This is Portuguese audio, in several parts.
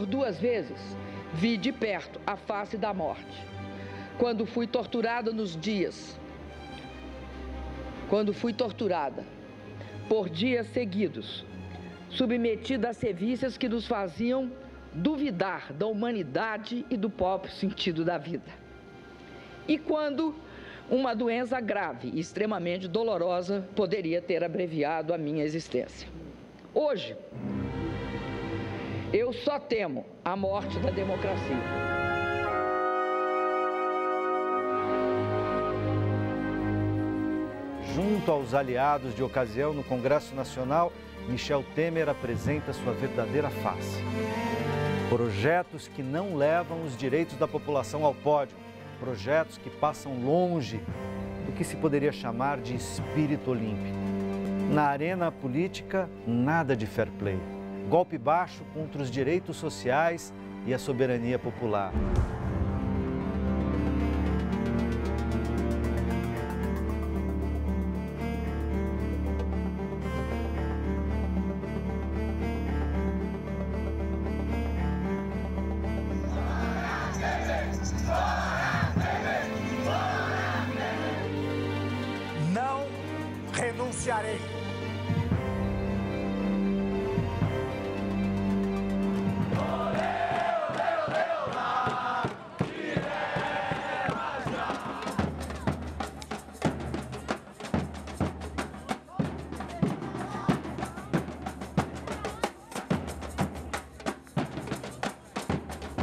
2 vezes, vi de perto a face da morte. Quando fui torturada por dias seguidos, submetida a sevícias que nos faziam duvidar da humanidade e do próprio sentido da vida. E quando uma doença grave e extremamente dolorosa poderia ter abreviado a minha existência. Hoje, eu só temo a morte da democracia. Junto aos aliados de ocasião no Congresso Nacional, Michel Temer apresenta sua verdadeira face. Projetos que não levam os direitos da população ao pódio. Projetos que passam longe do que se poderia chamar de espírito olímpico. Na arena política, nada de fair play. Golpe baixo contra os direitos sociais e a soberania popular. Renunciarei.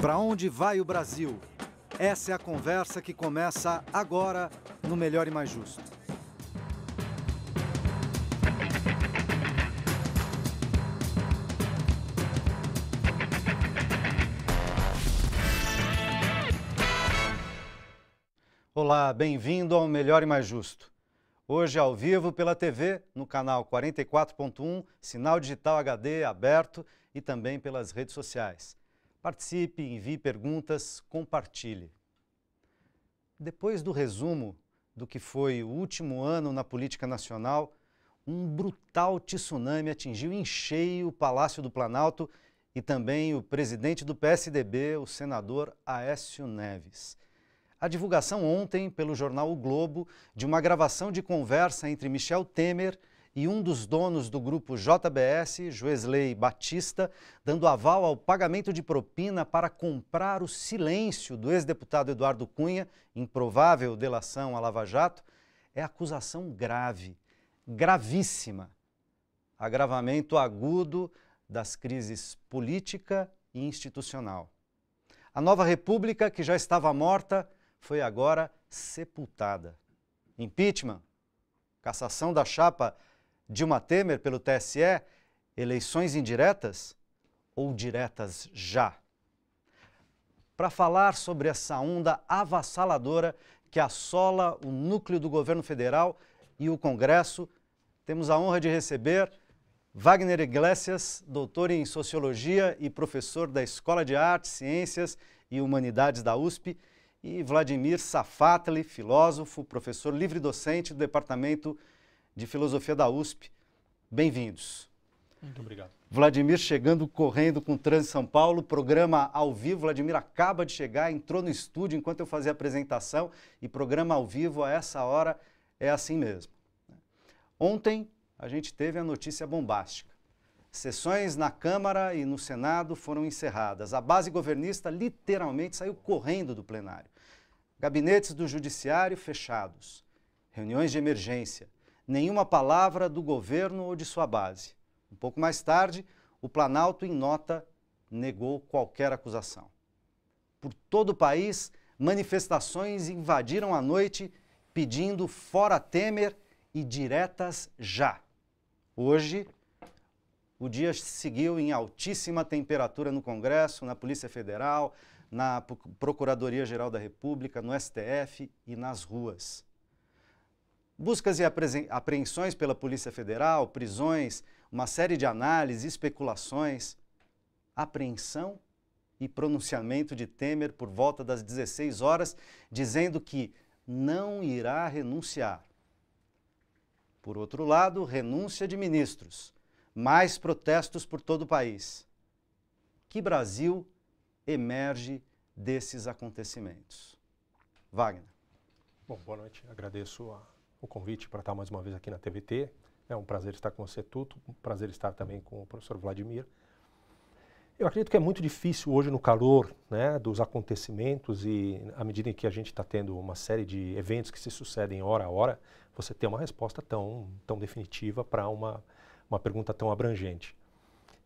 Para onde vai o Brasil? Essa é a conversa que começa agora no Melhor e Mais Justo. Olá, bem-vindo ao Melhor e Mais Justo. Hoje ao vivo pela TV, no canal 44.1, sinal digital HD aberto e também pelas redes sociais. Participe, envie perguntas, compartilhe. Depois do resumo do que foi o último ano na política nacional, um brutal tsunami atingiu em cheio o Palácio do Planalto e também o presidente do PSDB, o senador Aécio Neves. A divulgação ontem, pelo jornal O Globo, de uma gravação de conversa entre Michel Temer e um dos donos do grupo JBS, Joesley Batista, dando aval ao pagamento de propina para comprar o silêncio do ex-deputado Eduardo Cunha, em provável delação à Lava Jato, é acusação grave, gravíssima. Agravamento agudo das crises política e institucional. A nova república, que já estava morta, foi agora sepultada. Impeachment, cassação da chapa Dilma Temer pelo TSE, eleições indiretas ou diretas já? Para falar sobre essa onda avassaladora que assola o núcleo do governo federal e o Congresso, temos a honra de receber Wagner Iglesias, doutor em Sociologia e professor da Escola de Artes, Ciências e Humanidades da USP, e Vladimir Safatli, filósofo, professor livre-docente do Departamento de Filosofia da USP. Bem-vindos. Muito obrigado. Vladimir chegando correndo com o Trânsito São Paulo, programa ao vivo. Vladimir acaba de chegar, entrou no estúdio enquanto eu fazia a apresentação, e programa ao vivo a essa hora é assim mesmo. Ontem a gente teve a notícia bombástica. Sessões na Câmara e no Senado foram encerradas. A base governista literalmente saiu correndo do plenário. Gabinetes do Judiciário fechados. Reuniões de emergência. Nenhuma palavra do governo ou de sua base. Um pouco mais tarde, o Planalto, em nota, negou qualquer acusação. Por todo o país, manifestações invadiram a noite pedindo fora Temer e diretas já. Hoje, o dia seguiu em altíssima temperatura no Congresso, na Polícia Federal, na Procuradoria-Geral da República, no STF e nas ruas. Buscas e apreensões pela Polícia Federal, prisões, uma série de análises, especulações. Apreensão e pronunciamento de Temer por volta das 16 horas, dizendo que não irá renunciar. Por outro lado, renúncia de ministros. Mais protestos por todo o país. Que Brasil emerge desses acontecimentos? Wagner. Bom, boa noite. Agradeço o convite para estar mais uma vez aqui na TVT. É um prazer estar com você, Tuto. Um prazer estar também com o professor Vladimir. Eu acredito que é muito difícil hoje, no calor, né, dos acontecimentos e à medida em que a gente está tendo uma série de eventos que se sucedem hora a hora, você ter uma resposta tão definitiva para uma pergunta tão abrangente.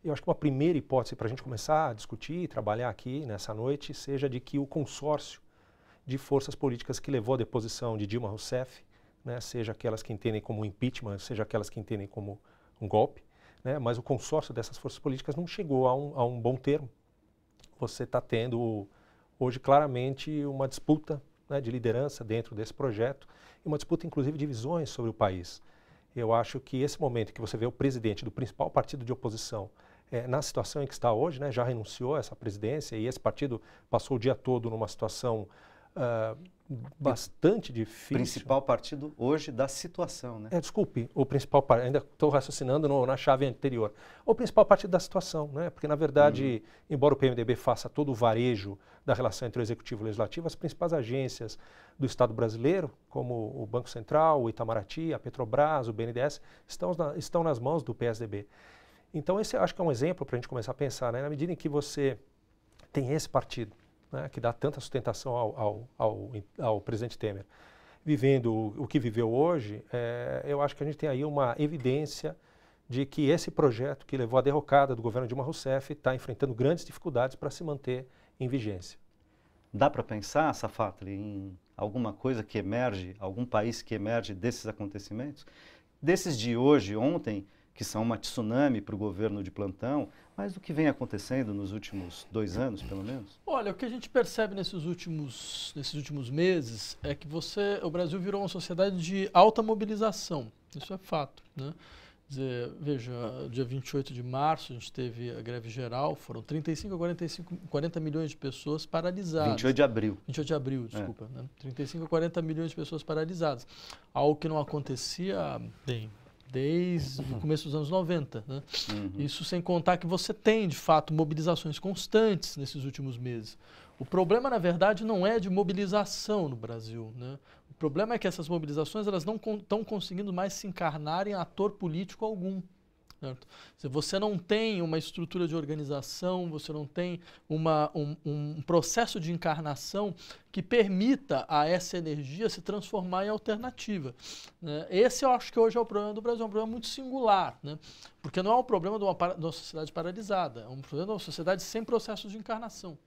Eu acho que uma primeira hipótese para a gente começar a discutir e trabalhar aqui nessa noite seja de que o consórcio de forças políticas que levou à deposição de Dilma Rousseff, né, seja aquelas que entendem como impeachment, seja aquelas que entendem como um golpe, né, mas o consórcio dessas forças políticas não chegou a um bom termo. Você está tendo hoje claramente uma disputa, né, de liderança dentro desse projeto e uma disputa inclusive de visões sobre o país. Eu acho que esse momento que você vê o presidente do principal partido de oposição na situação em que está hoje, né, já renunciou a essa presidência e esse partido passou o dia todo numa situação bastante difícil. Principal partido hoje da situação, né? Desculpe, o principal partido, ainda estou raciocinando na chave anterior. O principal partido da situação, né? Porque na verdade, embora o PMDB faça todo o varejo da relação entre o Executivo e o Legislativo, as principais agências do Estado brasileiro, como o Banco Central, o Itamaraty, a Petrobras, o BNDES, estão nas mãos do PSDB. Então esse acho que é um exemplo para a gente começar a pensar, né? Na medida em que você tem esse partido, né, que dá tanta sustentação ao presidente Temer, vivendo o que viveu hoje, eu acho que a gente tem aí uma evidência de que esse projeto que levou à derrocada do governo Dilma Rousseff está enfrentando grandes dificuldades para se manter em vigência. Dá para pensar, Safatli, em alguma coisa que emerge, algum país que emerge desses acontecimentos? Desses de hoje, ontem, que são uma tsunami para o governo de plantão, mas do que vem acontecendo nos últimos 2 anos, pelo menos? Olha, o que a gente percebe nesses últimos meses é que o Brasil virou uma sociedade de alta mobilização. Isso é fato, né? Quer dizer, veja, dia 28 de março a gente teve a greve geral, foram 35 a 40 milhões de pessoas paralisadas. 28 de abril. 28 de abril, desculpa. Né? 35 a 40 milhões de pessoas paralisadas. Algo que não acontecia, desde o começo dos anos 90. Né? Isso sem contar que você tem, de fato, mobilizações constantes nesses últimos meses. O problema, na verdade, não é de mobilização no Brasil. Né? O problema é que essas mobilizações elas não estão conseguindo mais se encarnar em ator político algum. Certo? Você não tem uma estrutura de organização, você não tem um processo de encarnação que permita a essa energia se transformar em alternativa. Né? Esse eu acho que hoje é o problema do Brasil, é um problema muito singular, né? Porque não é um problema de uma sociedade paralisada, é um problema de uma sociedade sem processo de encarnação.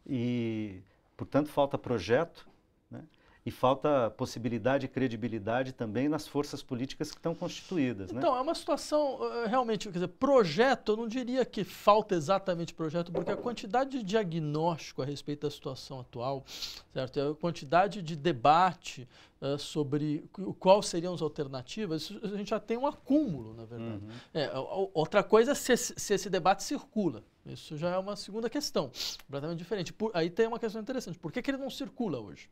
E, portanto, falta projeto, né? E falta possibilidade e credibilidade também nas forças políticas que estão constituídas, né? Então, é uma situação, realmente, quer dizer, projeto, eu não diria que falta exatamente projeto, porque a quantidade de diagnóstico a respeito da situação atual, certo? A quantidade de debate sobre quais seriam as alternativas, a gente já tem um acúmulo, na verdade. Outra coisa é se esse debate circula. Isso já é uma segunda questão, completamente diferente. Aí tem uma questão interessante. Por que ele não circula hoje?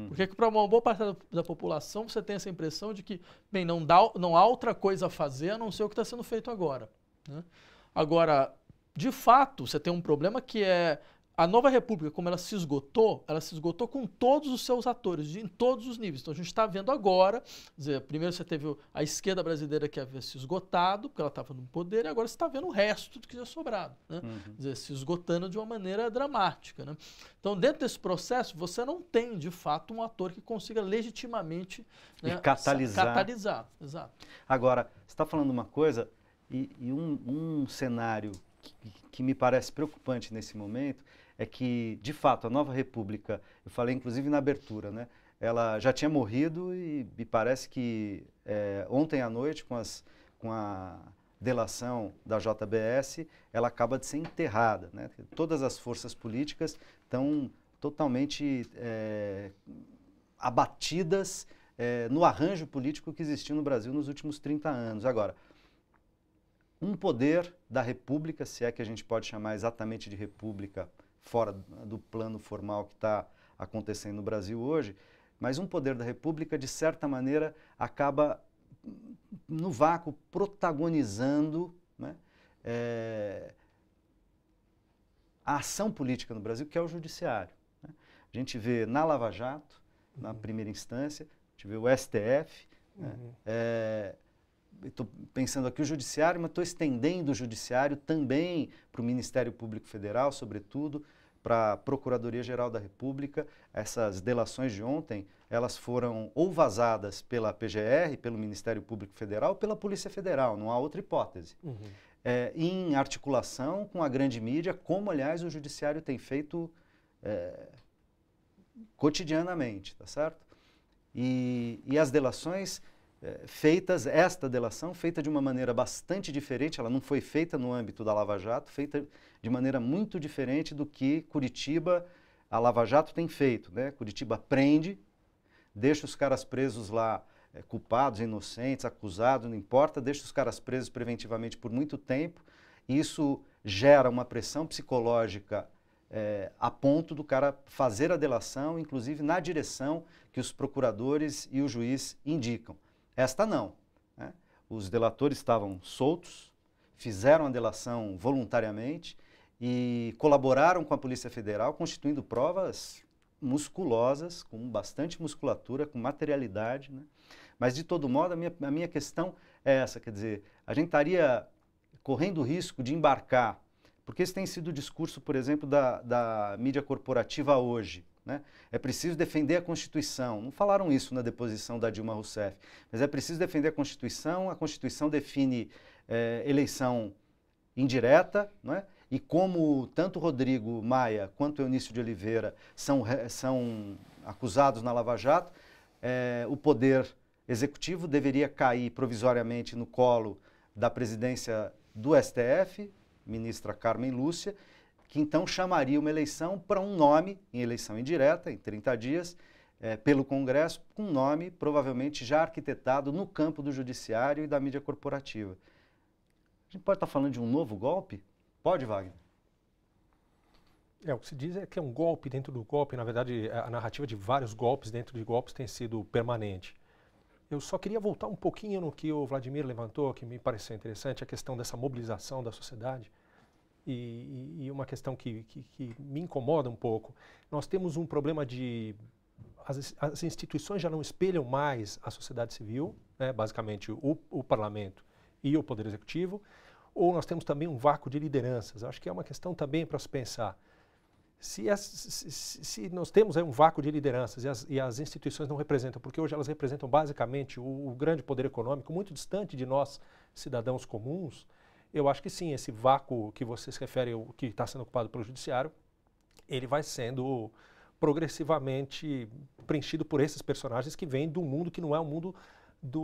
Porque para uma boa parte da população você tem essa impressão de que, bem, não há outra coisa a fazer a não ser o que está sendo feito agora. Né? Agora, de fato, você tem um problema que é a Nova República, como ela se esgotou com todos os seus atores, em todos os níveis. Então a gente está vendo agora, quer dizer, primeiro você teve a esquerda brasileira que havia se esgotado, porque ela estava no poder, e agora você está vendo o resto do que tinha sobrado, né? Quer dizer, se esgotando de uma maneira dramática. Né? Então, dentro desse processo, você não tem, de fato, um ator que consiga legitimamente, né, catalisar. Exato. Agora, você está falando uma coisa, e um cenário que me parece preocupante nesse momento, é que, de fato, a Nova República, eu falei inclusive na abertura, né, ela já tinha morrido e me parece que ontem à noite, com a delação da JBS, ela acaba de ser enterrada. Né? Todas as forças políticas estão totalmente abatidas no arranjo político que existiu no Brasil nos últimos 30 anos. Agora, um poder da República, se é que a gente pode chamar exatamente de República, fora do plano formal que está acontecendo no Brasil hoje, mas um poder da República, de certa maneira, acaba, no vácuo, protagonizando, né, a ação política no Brasil, que é o judiciário, né? A gente vê na Lava Jato, na primeira instância, a gente vê o STF, né? Estou pensando aqui o judiciário, mas estou estendendo o judiciário também para o Ministério Público Federal, sobretudo, para a Procuradoria-Geral da República. Essas delações de ontem, elas foram ou vazadas pela PGR, pelo Ministério Público Federal, ou pela Polícia Federal, não há outra hipótese. Em articulação com a grande mídia, como, aliás, o Judiciário tem feito cotidianamente, tá certo? E as delações feitas, esta delação feita de uma maneira bastante diferente, ela não foi feita no âmbito da Lava Jato, feita de maneira muito diferente do que Curitiba, a Lava Jato tem feito, né? Curitiba prende, deixa os caras presos lá, culpados, inocentes, acusados, não importa, deixa os caras presos preventivamente por muito tempo, e isso gera uma pressão psicológica a ponto do cara fazer a delação, inclusive na direção que os procuradores e o juiz indicam. Esta não, né? Os delatores estavam soltos, fizeram a delação voluntariamente e colaboraram com a Polícia Federal, constituindo provas musculosas, com bastante musculatura, com materialidade, né? Mas, de todo modo, a minha questão é essa, quer dizer, a gente estaria correndo o risco de embarcar, porque esse tem sido o discurso, por exemplo, da mídia corporativa hoje, né? É preciso defender a Constituição. Não falaram isso na deposição da Dilma Rousseff, mas é preciso defender a Constituição define eleição indireta, não é? E como tanto Rodrigo Maia quanto Eunício de Oliveira são acusados na Lava Jato, o poder executivo deveria cair provisoriamente no colo da presidência do STF, ministra Carmen Lúcia, que então chamaria uma eleição para um nome, em eleição indireta, em 30 dias, pelo Congresso, com um nome provavelmente já arquitetado no campo do judiciário e da mídia corporativa. A gente pode estar falando de um novo golpe? Pode, Wagner? O que se diz é que é um golpe dentro do golpe. Na verdade, a narrativa de vários golpes dentro de golpes tem sido permanente. Eu só queria voltar um pouquinho no que o Vladimir levantou, que me pareceu interessante, a questão dessa mobilização da sociedade. E uma questão que me incomoda um pouco. Nós temos um problema de... As instituições já não espelham mais a sociedade civil, né, basicamente o parlamento e o poder executivo, ou nós temos também um vácuo de lideranças. Acho que é uma questão também para se pensar. Se nós temos um vácuo de lideranças e as instituições não representam, porque hoje elas representam basicamente o grande poder econômico, muito distante de nós, cidadãos comuns, eu acho que sim, esse vácuo que você se refere, que está sendo ocupado pelo judiciário, ele vai sendo progressivamente preenchido por esses personagens que vêm do mundo que não é o mundo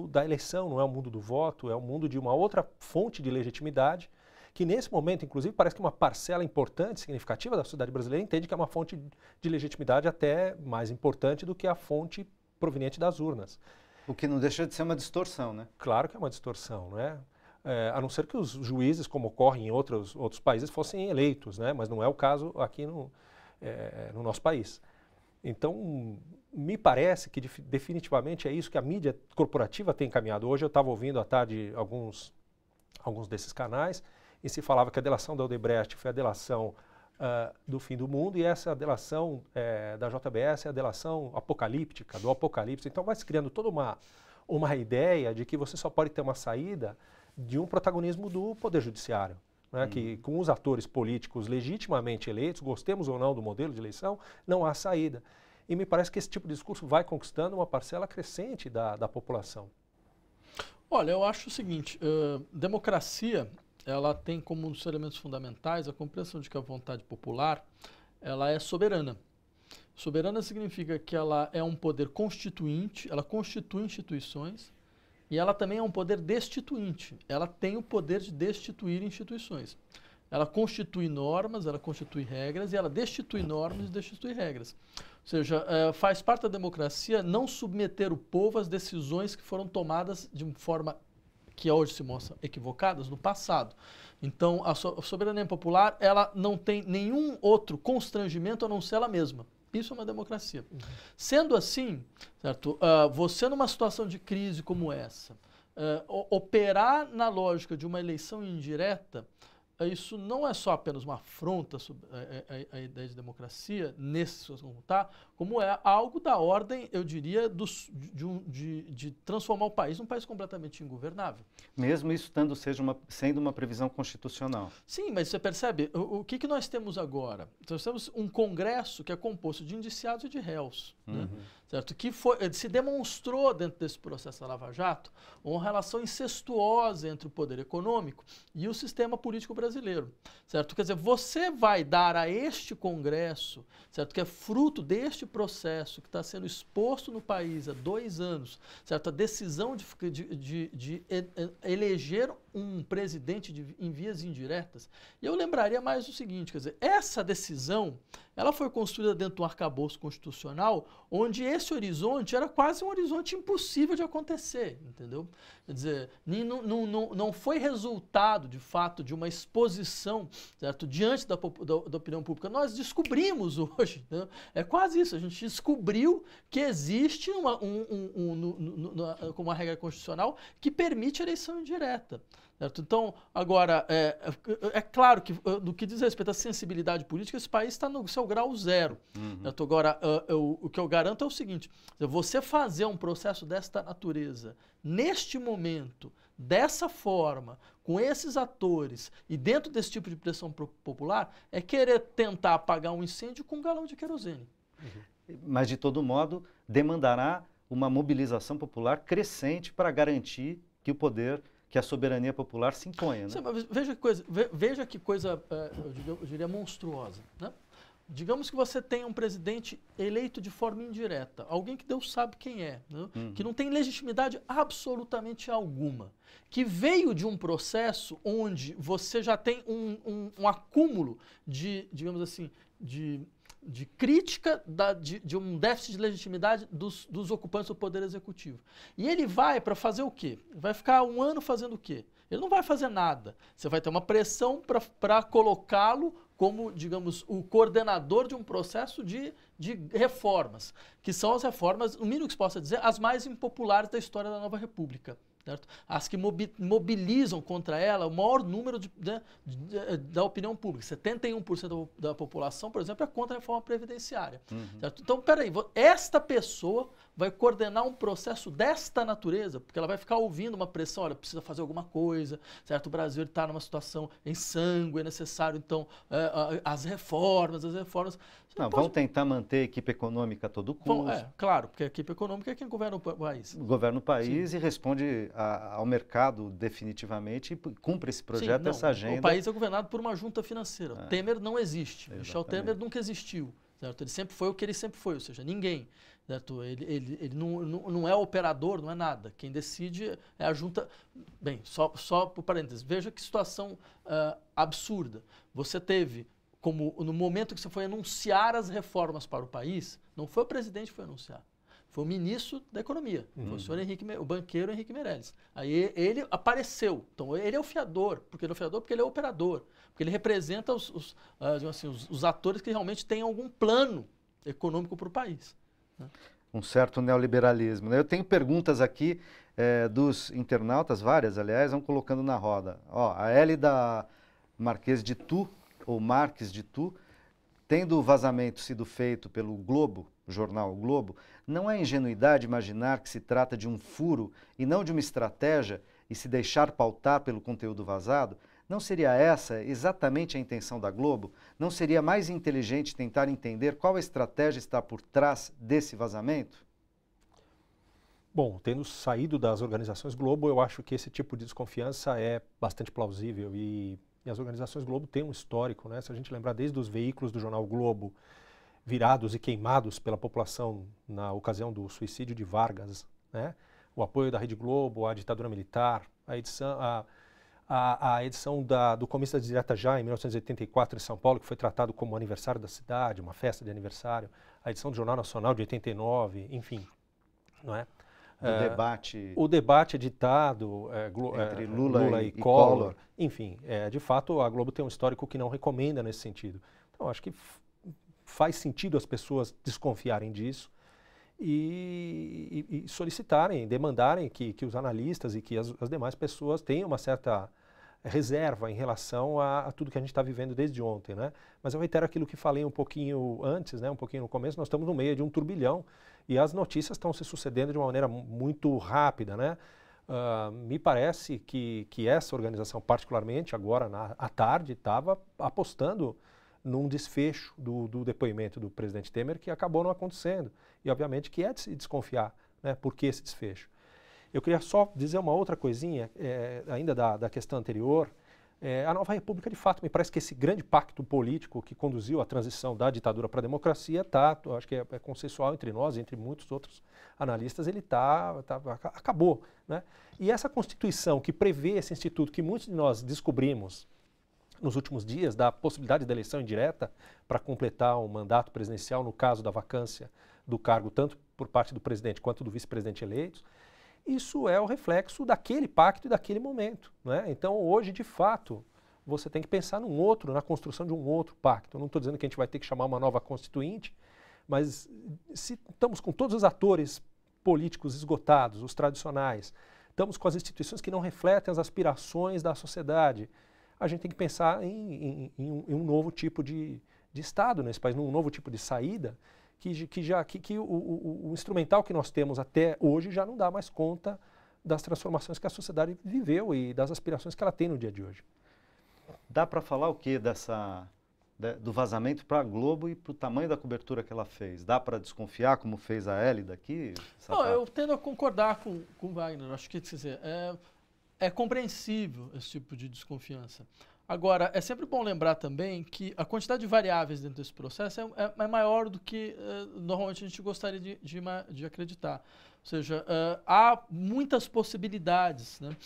da eleição, não é o mundo do voto, é o mundo de uma outra fonte de legitimidade, que nesse momento, inclusive, parece que uma parcela importante, significativa da sociedade brasileira entende que é uma fonte de legitimidade até mais importante do que a fonte proveniente das urnas. O que não deixa de ser uma distorção, né? Claro que é uma distorção, não é? A não ser que os juízes, como ocorre em outros países, fossem eleitos, né? Mas não é o caso aqui no nosso país. Então, me parece que definitivamente é isso que a mídia corporativa tem encaminhado. Hoje eu estava ouvindo à tarde alguns desses canais e se falava que a delação da Odebrecht foi a delação do fim do mundo e essa delação da JBS é a delação apocalíptica, do apocalipse. Então vai se criando toda uma ideia de que você só pode ter uma saída de um protagonismo do Poder Judiciário, né? Que com os atores políticos legitimamente eleitos, gostemos ou não do modelo de eleição, não há saída. E me parece que esse tipo de discurso vai conquistando uma parcela crescente da população. Olha, eu acho o seguinte, democracia, ela tem como um dos elementos fundamentais a compreensão de que a vontade popular, ela é soberana. Soberana significa que ela é um poder constituinte, ela constitui instituições, e ela também é um poder destituinte. Ela tem o poder de destituir instituições. Ela constitui normas, ela constitui regras, e ela destitui normas e destitui regras. Ou seja, faz parte da democracia não submeter o povo às decisões que foram tomadas de uma forma que hoje se mostram equivocadas no passado. Então, a soberania popular, ela não tem nenhum outro constrangimento a não ser ela mesma. Isso é uma democracia. Sendo assim, certo? Você numa situação de crise como essa, operar na lógica de uma eleição indireta isso não é só apenas uma afronta à ideia de democracia, como é algo da ordem, eu diria, de transformar o país num país completamente ingovernável. Mesmo isso sendo uma previsão constitucional. Sim, mas você percebe, o que nós temos agora? Nós temos um Congresso que é composto de indiciados e de réus, né? Certo? Que se demonstrou dentro desse processo da Lava Jato uma relação incestuosa entre o poder econômico e o sistema político brasileiro, certo? Quer dizer, você vai dar a este Congresso, certo, que é fruto deste processo que está sendo exposto no país há 2 anos, certo, a decisão de eleger um presidente em vias indiretas. E eu lembraria mais o seguinte, quer dizer, essa decisão, ela foi construída dentro de um arcabouço constitucional onde esse horizonte era quase um horizonte impossível de acontecer, entendeu? Quer dizer, não foi resultado, de fato, de uma exposição, certo, diante da opinião pública. Nós descobrimos hoje, né? É quase isso, a gente descobriu que existe como uma regra constitucional que permite a eleição indireta. Certo? Então, agora, é claro que no que diz respeito à sensibilidade política, esse país está no seu grau zero. Certo? Agora, o que eu garanto é o seguinte, você fazer um processo desta natureza, neste momento, dessa forma, com esses atores e dentro desse tipo de pressão popular, é querer tentar apagar um incêndio com um galão de querosene. Mas, de todo modo, demandará uma mobilização popular crescente para garantir que que a soberania popular se imponha. Né? Sim, mas veja que coisa, eu diria, monstruosa. Né? Digamos que você tem um presidente eleito de forma indireta, alguém que Deus sabe quem é, né? Que não tem legitimidade absolutamente alguma, que veio de um processo onde você já tem um acúmulo digamos assim, de crítica de um déficit de legitimidade dos ocupantes do Poder Executivo. E ele vai para fazer o quê? Vai ficar 1 ano fazendo o quê? Ele não vai fazer nada. Você vai ter uma pressão para colocá-lo como, digamos, o coordenador de um processo de reformas, que são as reformas, o mínimo que se possa dizer, as mais impopulares da história da Nova República. Certo? As que mobilizam contra ela o maior número da opinião pública. 71% da população, por exemplo, é contra a reforma previdenciária. Certo? Então, peraí, esta pessoa vai coordenar um processo desta natureza, porque ela vai ficar ouvindo uma pressão, olha, precisa fazer alguma coisa, certo? O Brasil está numa situação em sangue, é necessário, então, as reformas. Vão tentar manter a equipe econômica a todo custo. Claro, porque a equipe econômica é quem governa o país. Governa o país. Sim. E responde ao mercado definitivamente e cumpre esse projeto, essa agenda. O país é governado por uma junta financeira. Temer não existe. Michel Temer nunca existiu. Certo? Ele sempre foi o que ele sempre foi, ou seja, ninguém. Certo? Ele não é operador, não é nada. Quem decide é a junta. Bem, só por parênteses, veja que situação absurda. Você teve, como no momento que você foi anunciar as reformas para o país, não foi o presidente que foi anunciar, foi o ministro da Economia, foi o banqueiro Henrique Meirelles. Aí ele apareceu, então ele é o fiador, porque ele é o operador, porque ele representa os atores que realmente têm algum plano econômico para o país. Né? Um certo neoliberalismo. Né? Eu tenho perguntas aqui dos internautas, várias, aliás, vão colocando na roda. A L da Marquês de Tu, ou Marques de Tu, tendo o vazamento sido feito pelo Globo, o jornal O Globo, não é ingenuidade imaginar que se trata de um furo e não de uma estratégia e se deixar pautar pelo conteúdo vazado? Não seria essa exatamente a intenção da Globo? Não seria mais inteligente tentar entender qual a estratégia está por trás desse vazamento? Bom, tendo saído das organizações Globo, eu acho que esse tipo de desconfiança é bastante plausível e as organizações Globo têm um histórico, né? Se a gente lembrar desde os veículos do jornal Globo virados e queimados pela população na ocasião do suicídio de Vargas, né? O apoio da Rede Globo à ditadura militar, a edição do Comício da Direta Já, em 1984, em São Paulo, que foi tratado como aniversário da cidade, uma festa de aniversário, a edição do Jornal Nacional de 89, enfim, não é? O debate editado entre Lula e Collor. Enfim, de fato, a Globo tem um histórico que não recomenda nesse sentido. Então, acho que faz sentido as pessoas desconfiarem disso e solicitarem, demandarem que os analistas e que as demais pessoas tenham uma certa reserva em relação a tudo que a gente está vivendo desde ontem, né? Mas eu reitero aquilo que falei um pouquinho antes, né? Um pouquinho no começo, nós estamos no meio de um turbilhão e as notícias estão se sucedendo de uma maneira muito rápida, né? Me parece que essa organização, particularmente agora à tarde, estava apostando num desfecho do depoimento do presidente Temer que acabou não acontecendo. E, obviamente, que é de se desconfiar, né? Por que esse desfecho? Eu queria só dizer uma outra coisinha, ainda da questão anterior. A Nova República, de fato, me parece que esse grande pacto político que conduziu à transição da ditadura para a democracia acho que é consensual entre nós, entre muitos outros analistas, ele acabou, né? E essa Constituição que prevê esse instituto que muitos de nós descobrimos nos últimos dias, da possibilidade da eleição indireta para completar um mandato presidencial no caso da vacância do cargo, tanto por parte do presidente quanto do vice-presidente eleitos, isso é o reflexo daquele pacto e daquele momento, né? Então, hoje, de fato, você tem que pensar na construção de um outro pacto. Eu não estou dizendo que a gente vai ter que chamar uma nova constituinte, mas se estamos com todos os atores políticos esgotados, os tradicionais, estamos com as instituições que não refletem as aspirações da sociedade, a gente tem que pensar em um novo tipo de Estado nesse país, num novo tipo de saída, que o instrumental que nós temos até hoje já não dá mais conta das transformações que a sociedade viveu e das aspirações que ela tem no dia de hoje. Dá para falar o que do vazamento para a Globo e para o tamanho da cobertura que ela fez? Dá para desconfiar, como fez a Hélida aqui? Não, eu tendo a concordar com o Wagner. Acho que, quer dizer, é compreensível esse tipo de desconfiança. Agora, é sempre bom lembrar também que a quantidade de variáveis dentro desse processo é maior do que normalmente a gente gostaria de acreditar. Ou seja, há muitas possibilidades, né?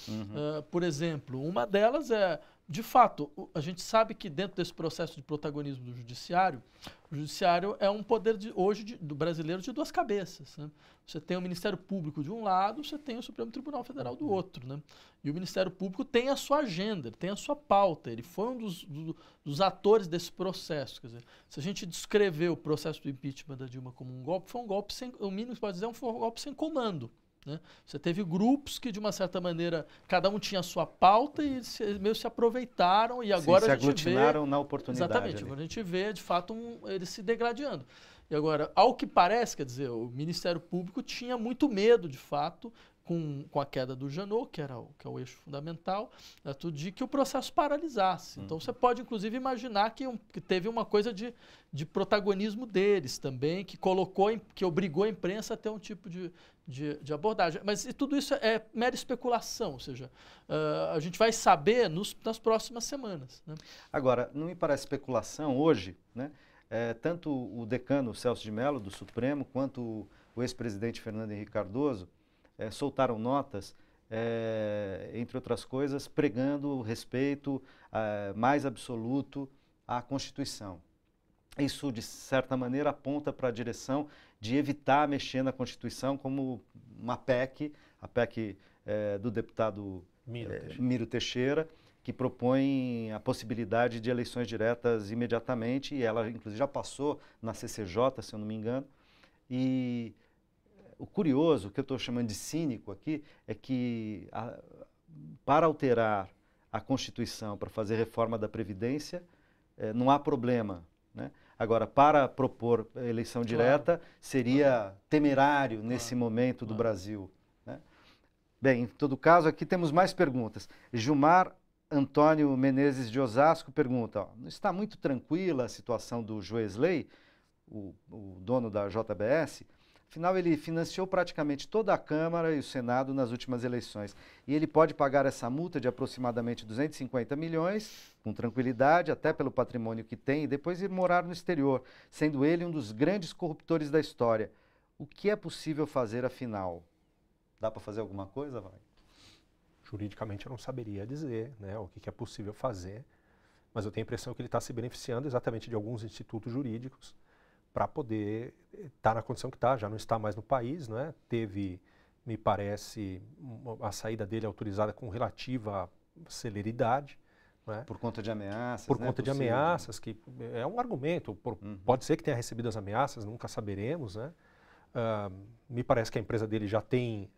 Por exemplo, uma delas é, de fato, a gente sabe que dentro desse processo de protagonismo do judiciário, o judiciário é um poder hoje do brasileiro de duas cabeças, né? Você tem o Ministério Público de um lado, você tem o Supremo Tribunal Federal do outro, né? E o Ministério Público tem a sua agenda, tem a sua pauta, ele foi um dos atores desse processo. Quer dizer, se a gente descrever o processo do impeachment da Dilma como um golpe, foi um golpe sem, o mínimo que pode dizer, foi um golpe sem comando, né? Você teve grupos que, de uma certa maneira, cada um tinha a sua pauta e meio se aproveitaram e agora se a gente aglutinaram na oportunidade. Exatamente, agora a gente vê, de fato, eles se degradando. E agora, ao que parece, quer dizer, o Ministério Público tinha muito medo, de fato, com a queda do Janot, que é o eixo fundamental, de que o processo paralisasse. Então, você pode, inclusive, imaginar que teve uma coisa de protagonismo deles também, que obrigou a imprensa a ter um tipo de abordagem. Mas tudo isso é mera especulação, ou seja, a gente vai saber nas próximas semanas, né? Agora, não me parece especulação hoje, né? Tanto o decano Celso de Mello, do Supremo, quanto o ex-presidente Fernando Henrique Cardoso soltaram notas, entre outras coisas, pregando o respeito mais absoluto à Constituição. Isso, de certa maneira, aponta para a direção de evitar mexer na Constituição, como uma PEC, a PEC do deputado Miro Teixeira, que propõe a possibilidade de eleições diretas imediatamente, e ela, inclusive, já passou na CCJ, se eu não me engano. E o curioso, que eu estou chamando de cínico aqui, é que para alterar a Constituição, para fazer reforma da Previdência, não há problema, né? Agora, para propor eleição direta, seria temerário nesse momento do Brasil, né? Bem, em todo caso, aqui temos mais perguntas. Gilmar Antônio Menezes de Osasco pergunta, está muito tranquila a situação do Joesley, o dono da JBS? Afinal, ele financiou praticamente toda a Câmara e o Senado nas últimas eleições. E ele pode pagar essa multa de aproximadamente 250 milhões, com tranquilidade, até pelo patrimônio que tem, e depois ir morar no exterior, sendo ele um dos grandes corruptores da história. O que é possível fazer, afinal? Dá para fazer alguma coisa, vai? Juridicamente eu não saberia dizer, né, o que é possível fazer, mas eu tenho a impressão que ele está se beneficiando exatamente de alguns institutos jurídicos para poder estar na condição que está, já não está mais no país, né? Teve, me parece, a saída dele autorizada com relativa celeridade, né? Por conta de ameaças, Por conta de ameaças, que é um argumento, pode ser que tenha recebido as ameaças, nunca saberemos, né? Me parece que a empresa dele já tem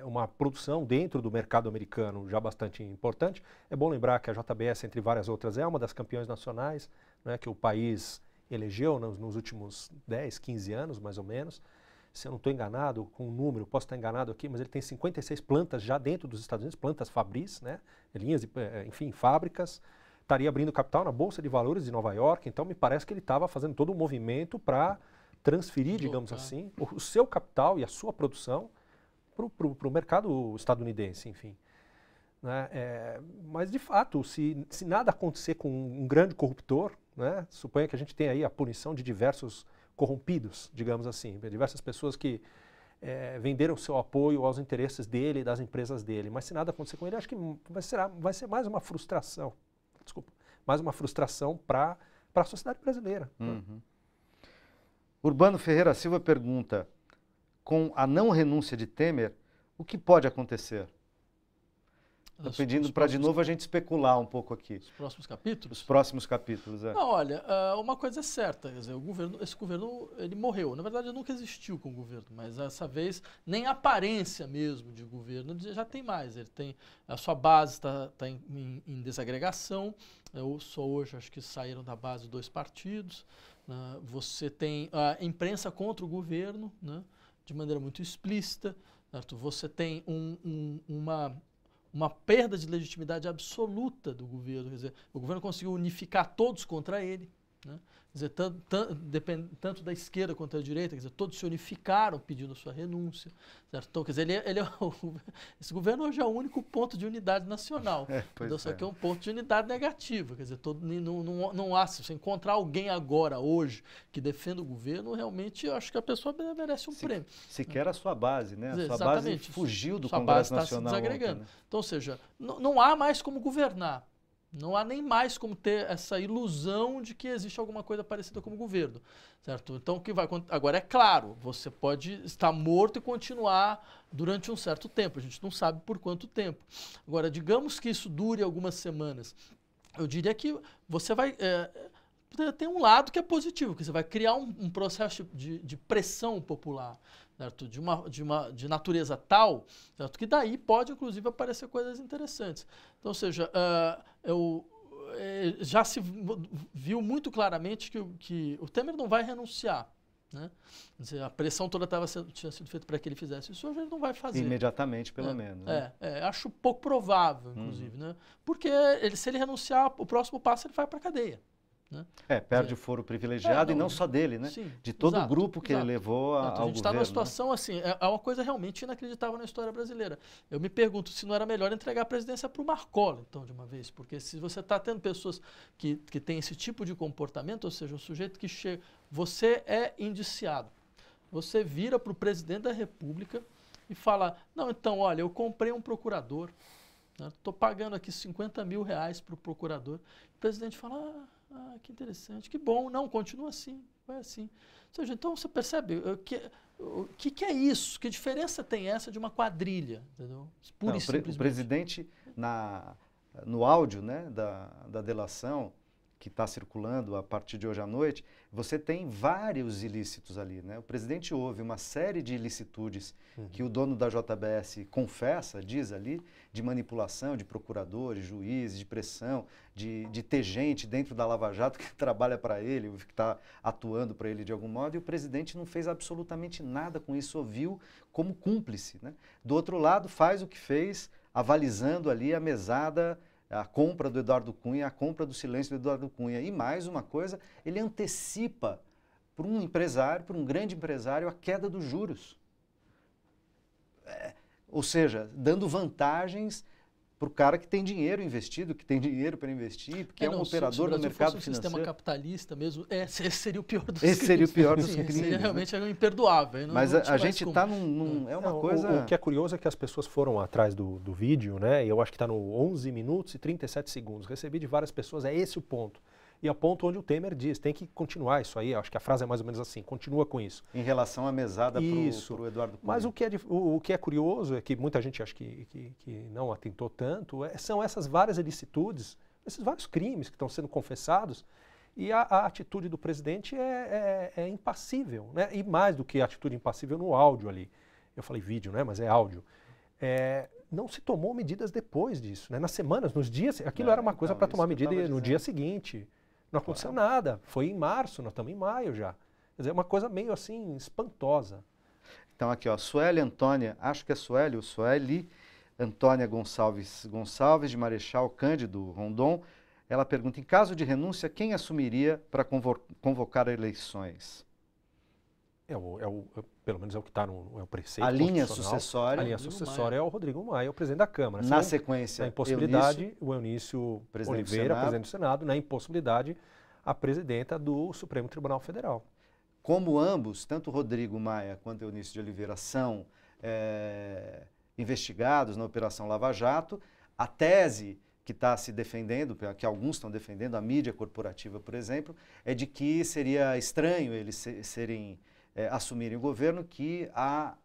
uma produção dentro do mercado americano já bastante importante. É bom lembrar que a JBS, entre várias outras, é uma das campeãs nacionais, né, que o país elegeu nos últimos 10, 15 anos, mais ou menos. Se eu não estou enganado com o número, posso estar enganado aqui, mas ele tem 56 plantas já dentro dos Estados Unidos, plantas Fabris, né, linhas, enfim, fábricas. Estaria abrindo capital na Bolsa de Valores de Nova York, então me parece que ele estava fazendo todo um movimento para transferir, digamos assim, o seu capital e a sua produção para o mercado estadunidense, enfim. Né? Mas, de fato, se nada acontecer com um grande corruptor, né, suponha que a gente tem aí a punição de diversos corrompidos, digamos assim, diversas pessoas que venderam seu apoio aos interesses dele e das empresas dele, mas se nada acontecer com ele, acho que vai ser mais uma frustração, mais uma frustração para a sociedade brasileira. Uhum. Né? Urbano Ferreira Silva pergunta, com a não renúncia de Temer, o que pode acontecer? Estou pedindo para de novo a gente especular um pouco aqui. Os próximos capítulos? Os próximos capítulos, Não, olha, uma coisa é certa, quer dizer, esse governo ele morreu. Na verdade, nunca existiu com o governo, mas dessa vez nem a aparência mesmo de governo já tem mais. Ele tem, a sua base está em desagregação, só hoje acho que saíram da base 2 partidos. Né? Você tem a imprensa contra o governo, né? De maneira muito explícita. Certo? Você tem uma perda de legitimidade absoluta do governo. Quer dizer, o governo conseguiu unificar todos contra ele, né? Quer dizer, tanto da esquerda quanto da direita, quer dizer, todos se unificaram pedindo sua renúncia. Certo? Então, quer dizer, esse governo hoje é o único ponto de unidade nacional. Então, só que é um ponto de unidade negativa. Quer dizer, não há, se você encontrar alguém agora, hoje, que defenda o governo, realmente eu acho que a pessoa merece um prêmio. Sequer a sua base, né? Dizer, a sua base fugiu do Congresso Congresso Nacional. Sua base está se desagregando. Ontem, né? Então, ou seja, não há mais como governar. Não há nem mais como ter essa ilusão de que existe alguma coisa parecida como governo, certo? Então, o que vai acontecer? Agora, é claro, você pode estar morto e continuar durante um certo tempo. A gente não sabe por quanto tempo. Agora, digamos que isso dure algumas semanas. Eu diria que você vai... tem um lado que é positivo, que você vai criar um processo de pressão popular, certo? De natureza tal, certo? Que daí pode, inclusive, aparecer coisas interessantes. Então, ou seja, já se viu muito claramente que o Temer não vai renunciar. Né? Quer dizer, a pressão toda tinha sido feita para que ele fizesse isso, hoje ele não vai fazer. Imediatamente, pelo menos. Né? Acho pouco provável, inclusive. Né? Porque se ele renunciar, o próximo passo ele vai para a cadeia. Né? Perde o foro privilegiado e não só dele, né? Sim, de todo o grupo que ele levou ao governo. A gente está numa situação assim, é uma coisa realmente inacreditável na história brasileira. Eu me pergunto se não era melhor entregar a presidência para o Marcola, então, de uma vez, porque se você está tendo pessoas que têm esse tipo de comportamento, ou seja, um sujeito que chega, você é indiciado, você vira para o presidente da República e fala, não, então, olha, eu comprei um procurador, estou pagando aqui R$50 mil para o procurador, o presidente fala, que interessante, que bom, não, continua assim, vai assim. Ou seja, então você percebe o que é isso? Que diferença tem essa de uma quadrilha? Entendeu? Pura e simplesmente. O presidente, no áudio, né, da delação que está circulando a partir de hoje à noite, você tem vários ilícitos ali. Né? O presidente ouve uma série de ilicitudes que o dono da JBS confessa, diz ali, de manipulação de procuradores, juízes, de pressão, de ter gente dentro da Lava Jato que trabalha para ele, que está atuando para ele de algum modo, e o presidente não fez absolutamente nada com isso, ouviu como cúmplice. Né? Do outro lado, faz o que fez, avalizando ali a mesada, a compra do Eduardo Cunha, a compra do silêncio do Eduardo Cunha. E mais uma coisa, ele antecipa para um empresário, para um grande empresário, a queda dos juros. Ou seja, dando vantagens para o cara que tem dinheiro investido, que tem dinheiro para investir, porque é um operador do mercado financeiro. Se o sistema capitalista mesmo, esse seria o pior dos crimes. Esse seria o pior dos crimes. Seria realmente imperdoável. Mas a gente está é uma coisa... O que é curioso é que as pessoas foram atrás do vídeo, né? E eu acho que está no 11 minutos e 37 segundos. Recebi de várias pessoas, é esse o ponto. E é o ponto onde o Temer diz, tem que continuar isso aí, acho que a frase é mais ou menos assim, continua com isso. Em relação à mesada para o Eduardo Cunha. Mas o que é curioso é que muita gente acha que não atentou tanto, são essas várias ilicitudes, esses vários crimes que estão sendo confessados E a atitude do presidente é impassível, né? E mais do que a atitude impassível no áudio ali. Eu falei vídeo, né? Mas é áudio. Não se tomou medidas depois disso, né? Nas semanas, nos dias, aquilo era uma coisa para tomar medida no dia seguinte. Não aconteceu nada. Foi em março, nós estamos em maio já. Quer dizer, é uma coisa meio assim espantosa. Então aqui, ó, Sueli Antônia, acho que é Sueli ou Sueli Antônia Gonçalves de Marechal Cândido Rondon, ela pergunta, em caso de renúncia, quem assumiria para convocar eleições? Pelo menos é o que está no preceito. A linha sucessória. A linha sucessória é o Rodrigo Maia, o presidente da Câmara. Na sequência, na impossibilidade, o Eunício Oliveira, presidente do Senado, na impossibilidade, a presidenta do Supremo Tribunal Federal. Como ambos, tanto Rodrigo Maia quanto Eunício de Oliveira, são investigados na Operação Lava Jato, a tese que está se defendendo, que alguns estão defendendo, a mídia corporativa, por exemplo, é de que seria estranho eles assumirem o governo, que a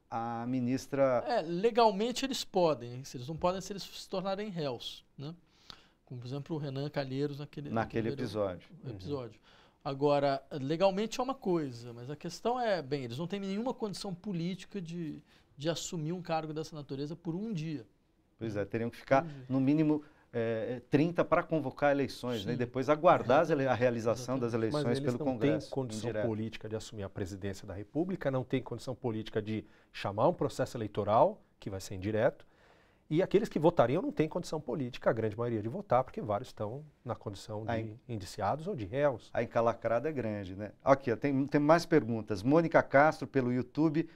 ministra... Legalmente eles podem, eles não podem se eles se tornarem réus, né? Como, por exemplo, o Renan Calheiros naquele episódio. Agora, legalmente é uma coisa, mas a questão eles não têm nenhuma condição política de assumir um cargo dessa natureza por um dia. Pois é, teriam que ficar, no mínimo, 30 para convocar eleições, né? E depois aguardar a realização das eleições pelo Congresso. Mas não tem condição política de assumir a presidência da República, não tem condição política de chamar um processo eleitoral, que vai ser indireto, e aqueles que votariam não têm condição política, a grande maioria, de votar, porque vários estão na condição de indiciados ou de réus. A encalacrada é grande, né? Aqui, tem mais perguntas. Mônica Castro, pelo YouTube,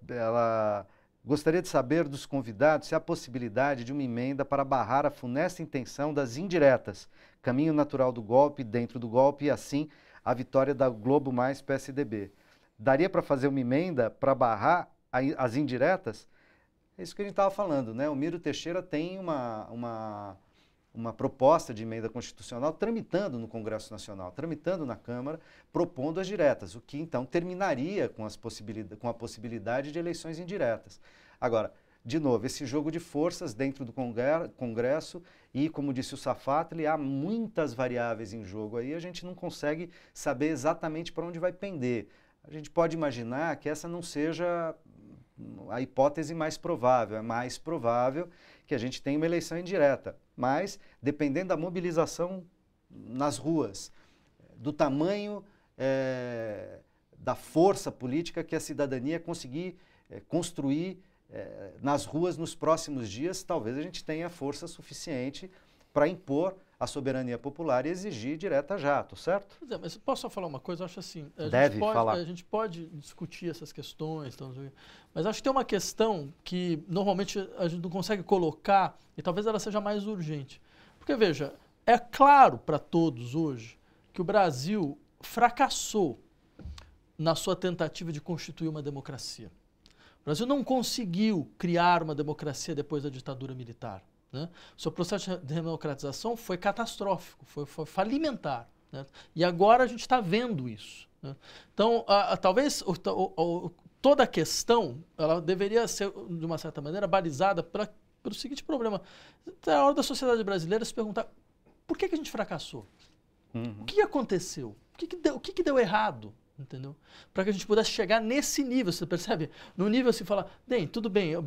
ela gostaria de saber dos convidados se há possibilidade de uma emenda para barrar a funesta intenção das indiretas, caminho natural do golpe, dentro do golpe, e assim a vitória da Globo mais PSDB. Daria para fazer uma emenda para barrar as indiretas? É isso que a gente estava falando, né? O Miro Teixeira tem uma proposta de emenda constitucional tramitando no Congresso Nacional, tramitando na Câmara, propondo as diretas, o que então terminaria com a possibilidade de eleições indiretas. Agora, de novo, esse jogo de forças dentro do Congresso e, como disse o Safatli, há muitas variáveis em jogo aí, a gente não consegue saber exatamente para onde vai pender. A gente pode imaginar que essa não seja a hipótese mais provável, é mais provável que a gente tenha uma eleição indireta, mas dependendo da mobilização nas ruas, do tamanho da força política que a cidadania conseguir construir nas ruas nos próximos dias, talvez a gente tenha força suficiente para impor a soberania popular e exigir direta jato, certo? Pois é, mas posso só falar uma coisa? Eu acho assim, a gente pode discutir essas questões, mas acho que tem uma questão que normalmente a gente não consegue colocar e talvez ela seja mais urgente. Porque, veja, é claro para todos hoje que o Brasil fracassou na sua tentativa de constituir uma democracia. O Brasil não conseguiu criar uma democracia depois da ditadura militar. Né? O seu processo de democratização foi catastrófico, foi falimentar. Né? E agora a gente está vendo isso. Né? Então, talvez toda a questão ela deveria ser, de uma certa maneira, balizada pelo seguinte problema. É a hora da sociedade brasileira se perguntar por que a gente fracassou? O que aconteceu? O que deu errado? Entendeu? Para que a gente pudesse chegar nesse nível, você percebe? No nível assim, falar, tudo bem, o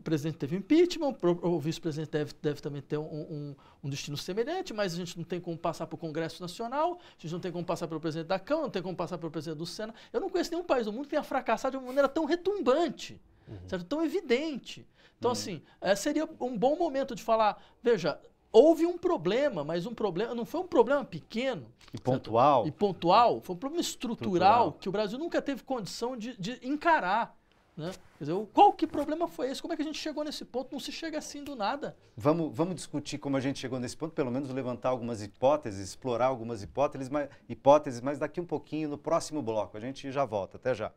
presidente teve impeachment, o vice-presidente deve também ter um destino semelhante, mas a gente não tem como passar para o Congresso Nacional, a gente não tem como passar pelo presidente da Câmara, não tem como passar pelo presidente do Senado. Eu não conheço nenhum país do mundo que tenha fracassado de uma maneira tão retumbante, certo? Tão evidente. Então, assim, seria um bom momento de falar, veja, houve um problema, mas não foi um problema pequeno. E pontual. Foi um problema estrutural que o Brasil nunca teve condição de encarar. Né? Quer dizer, que problema foi esse? Como é que a gente chegou nesse ponto? Não se chega assim do nada. Vamos discutir como a gente chegou nesse ponto, pelo menos levantar algumas hipóteses, explorar algumas hipóteses, mas daqui um pouquinho, no próximo bloco. A gente já volta. Até já.